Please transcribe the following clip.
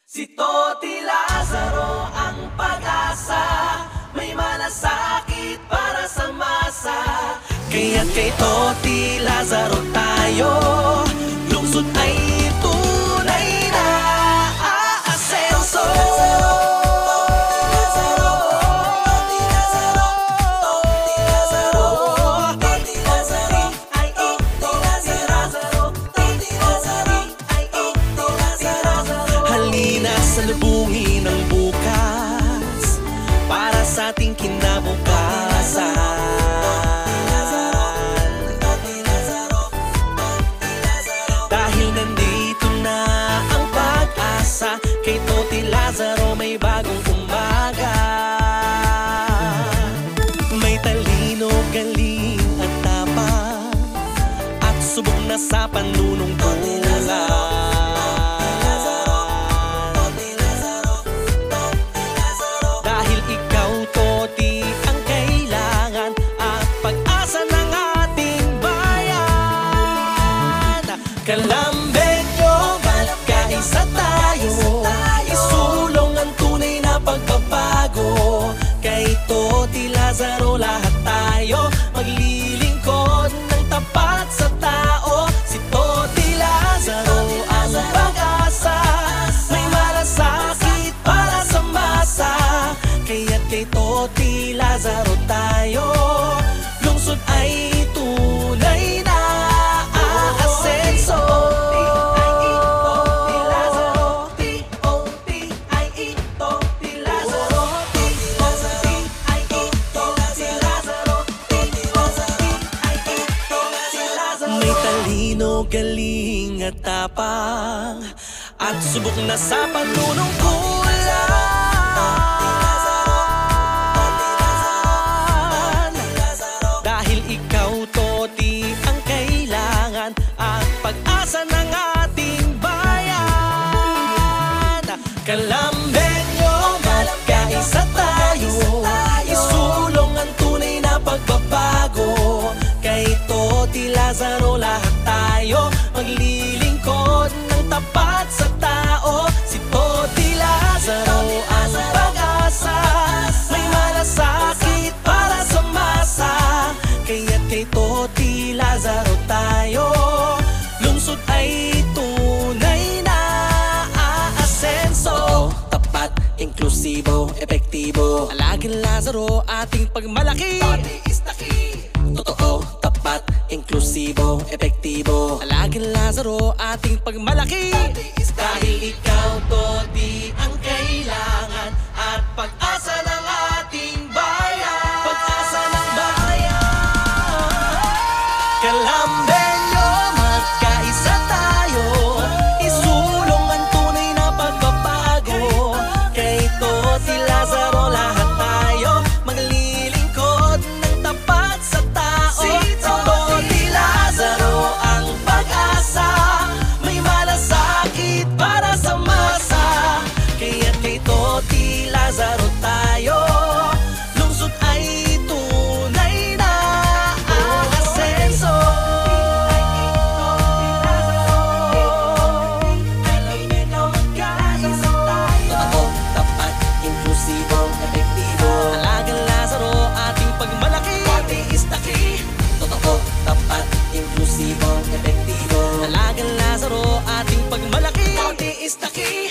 Si Toti Lazaro ang pag-asa, may malasakit para sa masa. Kaya't kay Toti Lazaro tayo, lungsod ay tunay na aasenso. Salubungin ang bukas para sa ating kinabukasan. Dahil nandito na ang pag-asa, kay Toti Lazaro may bagong umaga. May talino, galing at tapang, at subok na sa panunungkulan. Kalambenyo, kaisa tayo, isulong ang tunay na pagbabago. Kay Toti Lazaro lahat tayo, maglilingkod ng tapat sa tao. Si Toti Lazaro ang pag-asa, may malasakit para sa masa. Kaya't kay Toti Lazaro tayo, lungsod ay tunay na aasenso. May talino, galing at tapang, at subok na sa panunungkulan. Dahil ikaw, Toti, ang kailangan at pag-asa ng ating bayan. Kalambenyo, magkaisa tayo, isulong ang tunay na pagbabago. Kay Toti Lazaro lahat tayo, maglilingkod ng tapat sa tao. Si Toti Lazaro ang pag-asa, may malasakit para sa masa. Kaya't kay Toti Lazaro tayo, lungsod ay tunay na aasenso. Tapat, inklusibo, epektibo, Alagang Lazaro ating pagmalaki. Toti is the key. Totoo, tapat, inklusibo, epektibo, Alagang Lazaro ating pagmalaki. Dahil ikaw, Toti, ang kailangan at pag-asa ng ating bayan. Pag-asa ng bayan. Kalambenyo, magkaisa tayo, isulong ang tunay na pagbabago. Kay Toti Lazaro lahat tayo, maglilingkod ng tapat sa tao. Si Toti Lazaro ang pag-asa, may malasakit para sa masa. Kaya't kay Toti Lazaro tayo, lungsod ay tunay na aasenso. Totoo, tapat, inklusibo, epektibo, Alagang Lazaro ating pagmalaki. Toti is the key. Totoo, tapat, inklusibo, epektibo, Alagang Lazaro ating pagmalaki. Toti is the key.